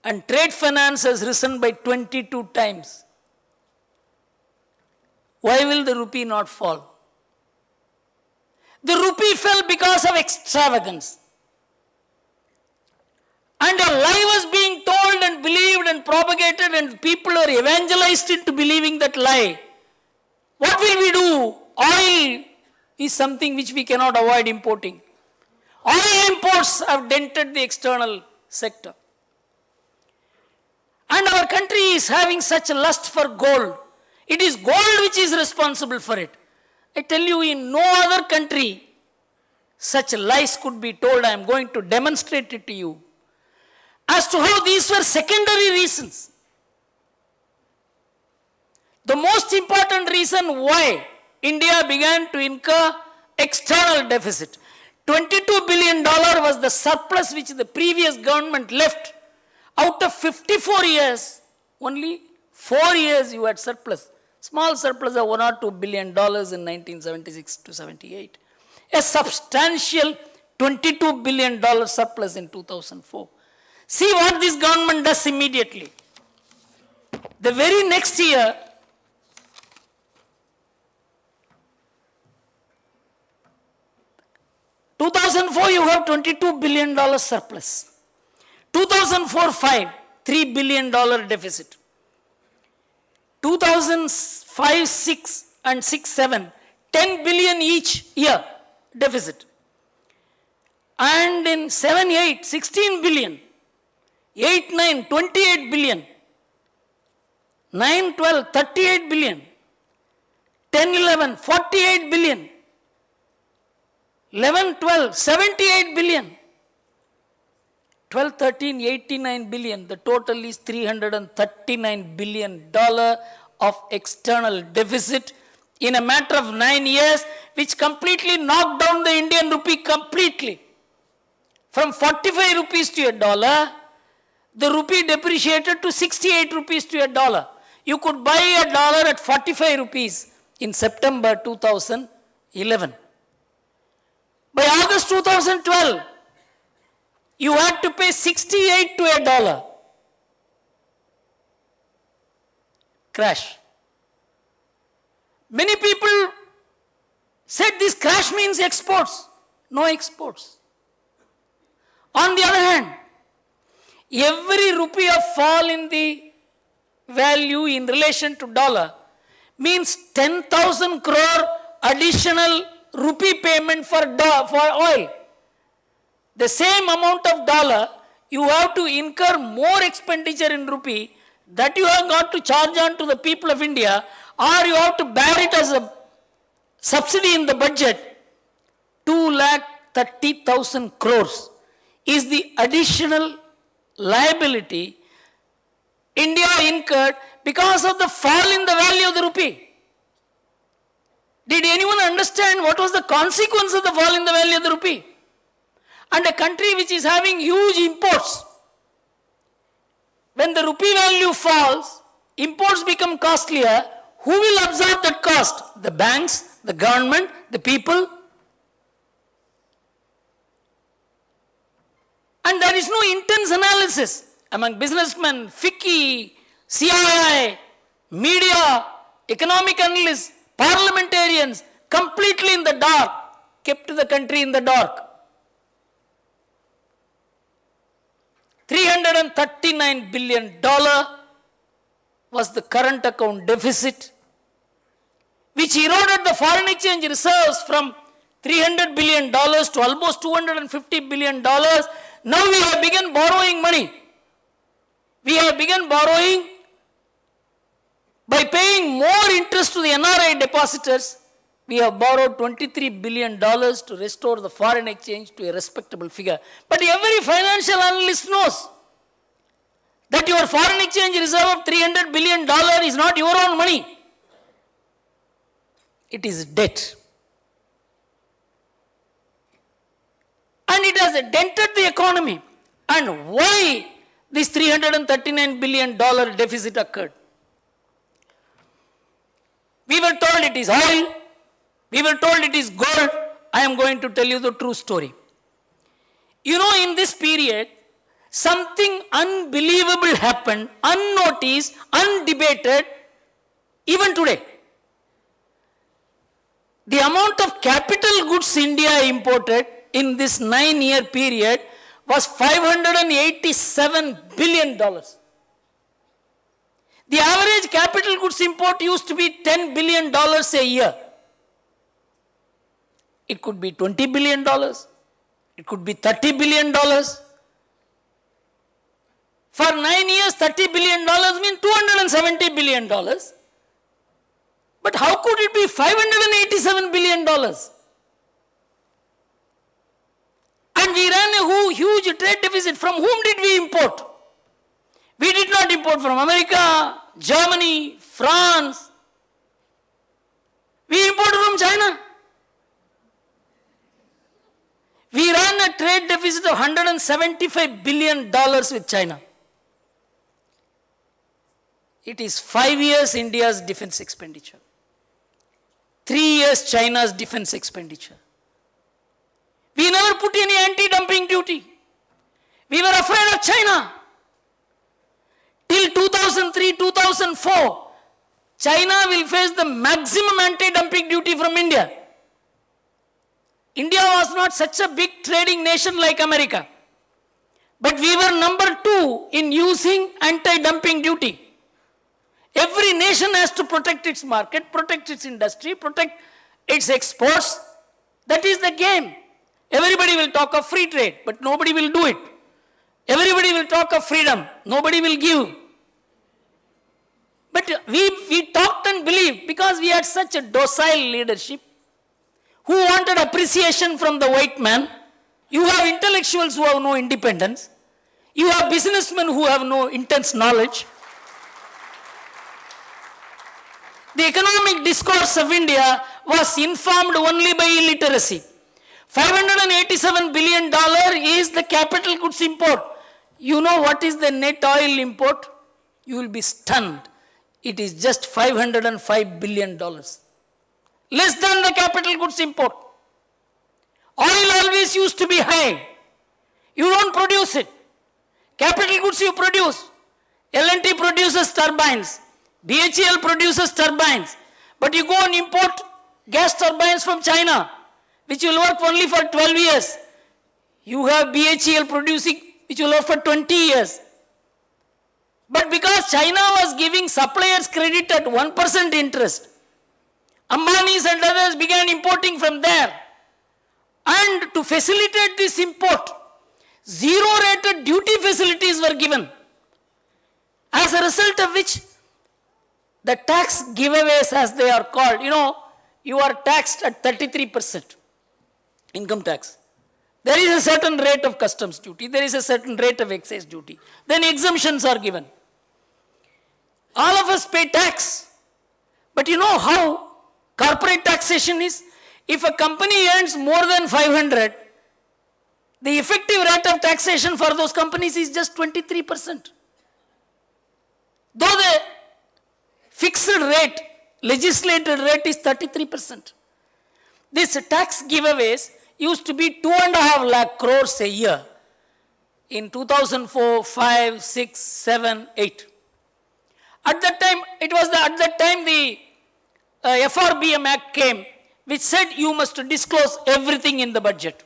and trade finance has risen by 22 times. Why will the rupee not fall? The rupee fell because of extravagance. And a lie was being told and believed and propagated, and people are evangelized into believing that lie. What will we do? Oil is something which we cannot avoid importing. Oil imports have dented the external sector. And our country is having such a lust for gold. It is gold which is responsible for it. I tell you, in no other country such lies could be told. I am going to demonstrate it to you as to how these were secondary reasons. The most important reason why India began to incur external deficit. $22 billion was the surplus which the previous government left. Out of 54 years, only 4 years you had surplus. Small surplus of $1 or $2 billion in 1976 to 78. A substantial $22 billion surplus in 2004. See what this government does immediately. The very next year, you have $22 billion surplus. 2004-5, $3 billion deficit. 2005-6 and 6-7, $10 billion each year deficit. And in 7-8, $16 billion. 8-9, $28 billion. 9-12, $38 billion. 10-11, $48 billion. 11-12, $78 billion. 12-13, $89 billion. The total is $339 billion of external deficit in a matter of 9 years, which completely knocked down the Indian rupee completely. From 45 rupees to a dollar, the rupee depreciated to 68 rupees to a dollar. You could buy a dollar at 45 rupees in September 2011. By August 2012, you had to pay 68 to a dollar. Crash. Many people said this crash means exports. No exports. On the other hand, every rupee of fall in the value in relation to dollar means 10,000 crore additional rupee payment for oil. The same amount of dollar, you have to incur more expenditure in rupee that you have got to charge on to the people of India, or you have to bear it as a subsidy in the budget. 2,30,000 crores is the additional liability India incurred because of the fall in the value of the rupee. Did anyone understand what was the consequence of the fall in the value of the rupee? And a country which is having huge imports, when the rupee value falls, imports become costlier. Who will absorb that cost? The banks, the government, the people. And there is no intense analysis among businessmen, FICCI, CII, media, economic analysts, parliamentarians, completely in the dark, kept the country in the dark. $339 billion was the current account deficit, which eroded the foreign exchange reserves from $300 billion to almost $250 billion. Now we have begun borrowing money. We have begun borrowing by paying more interest to the NRI depositors. We have borrowed $23 billion to restore the foreign exchange to a respectable figure. But every financial analyst knows that your foreign exchange reserve of $300 billion is not your own money. It is debt. And it has dented the economy. And why this $339 billion deficit occurred? We were told it is oil. We were told it is gold. I am going to tell you the true story. You know, in this period, something unbelievable happened, unnoticed, undebated, even today. The amount of capital goods India imported in this 9-year period was $587 billion. The average capital goods import used to be $10 billion a year. It could be $20 billion. It could be $30 billion. For 9 years, $30 billion means $270 billion. But how could it be $587 billion? And we ran a huge trade deficit. From whom did we import? We did not import from America, Germany, France. We imported from China. We ran a trade deficit of $175 billion with China. It is 5 years India's defense expenditure. 3 years China's defense expenditure. We never put any anti-dumping duty. We were afraid of China. Till 2003, 2004, China will face the maximum anti-dumping duty from India. India was not such a big trading nation like America. But we were number 2 in using anti-dumping duty. Every nation has to protect its market, protect its industry, protect its exports. That is the game. Everybody will talk of free trade, but nobody will do it. Everybody will talk of freedom, nobody will give. But we talked and believed because we had such a docile leadership who wanted appreciation from the white man. You have intellectuals who have no independence. You have businessmen who have no intense knowledge. The economic discourse of India was informed only by illiteracy. $587 billion is the capital goods import. You know what is the net oil import? You will be stunned. It is just $505 billion. Less than the capital goods import. Oil always used to be high. You don't produce it. Capital goods you produce. L&T produces turbines. BHEL produces turbines. But you go and import gas turbines from China, which will work only for 12 years. You have BHEL producing, which will work for 20 years. But because China was giving suppliers credit at 1% interest, Ambanis and others began importing from there. And to facilitate this import, zero-rated duty facilities were given. As a result of which, the tax giveaways, as they are called, you are taxed at 33% income tax. There is a certain rate of customs duty, there is a certain rate of excise duty. Then exemptions are given. All of us pay tax. But you know how corporate taxation is? If a company earns more than 500, the effective rate of taxation for those companies is just 23%. Though the fixed rate, legislated rate is 33%. This tax giveaways used to be 2.5 lakh crores a year in 2004, 5, 6, 7, 8. At that time, the FRBM Act came, which said you must disclose everything in the budget.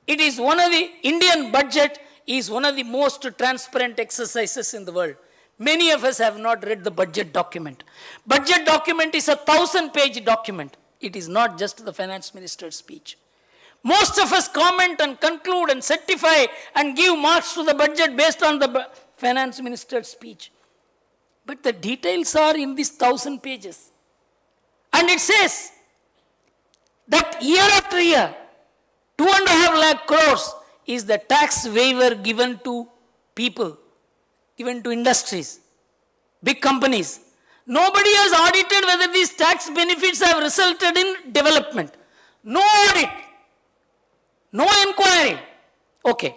It is Indian budget is one of the most transparent exercises in the world. Many of us have not read the budget document. Budget document is a 1,000-page document. It is not just the finance minister's speech. Most of us comment and conclude and certify and give marks to the budget based on the finance minister's speech. But the details are in these 1,000 pages. And it says that year after year, 2.5 lakh crores is the tax waiver given to people, given to industries, big companies. Nobody has audited whether these tax benefits have resulted in development. No audit, no inquiry. Okay.